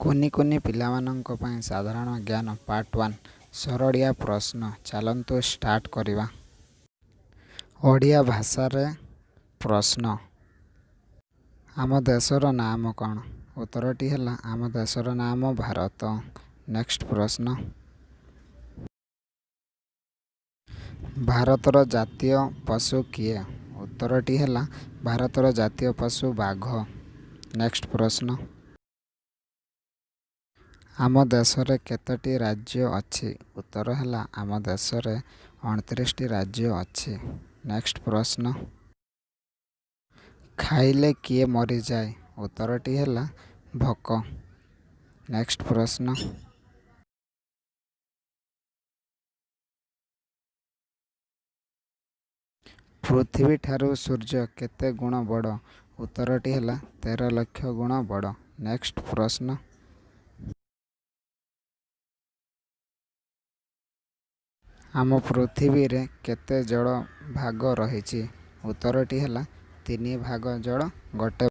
କୁନି କୁନି ପିଲାମାନଙ୍କ ପାଇଁ ସାଧାରଣ ଜ୍ଞାନ ପାର୍ଟ 1 ସରଳିଆ ପ୍ରଶ୍ନ। ଚାଲନ୍ତୁ ଷ୍ଟାର୍ଟ କରିବା। ଓଡ଼ିଆ ଭାଷାରେ ପ୍ରଶ୍ନ। ଆମ ଦେଶର ନାମ କ'ଣ? ଉତ୍ତରଟି ହେଲା ଆମ ଦେଶର ନାମ ଭାରତ। ନେକ୍ସଟ ପ୍ରଶ୍ନ। ଭାରତର ଜାତୀୟ ପଶୁ କିଏ? ଉତ୍ତରଟି ହେଲା ଭାରତର ଜାତୀୟ ପଶୁ ବାଘ। ନେକ୍ସଟ ପ୍ରଶ୍ନ। ଆମ ଦେଶରେ କେତୋଟି ରାଜ୍ୟ ଅଛି? ଉତ୍ତର ହେଲା ଆମ ଦେଶରେ 29ଟି ରାଜ୍ୟ ଅଛି। ନେକ୍ସଟ ପ୍ରଶ୍ନ। ଖାଇଲେ କିଏ ମରିଯାଏ? ଉତ୍ତରଟି ହେଲା ଭୋକ। ନେକ୍ସଟ ପ୍ରଶ୍ନ। ପୃଥିବୀ ଠାରୁ ସୂର୍ଯ୍ୟ କେତେ ଗୁଣ ବଡ଼? ଉତ୍ତରଟି ହେଲା 13 ଲକ୍ଷ ଗୁଣ ବଡ଼। ନେକ୍ସଟ ପ୍ରଶ୍ନ। ଆମ ପୃଥିବୀରେ କେତେ ଜଳ ଭାଗ ରହିଛି? ଉତ୍ତରଟି ହେଲା 3 ଭାଗ ଜଳ, 1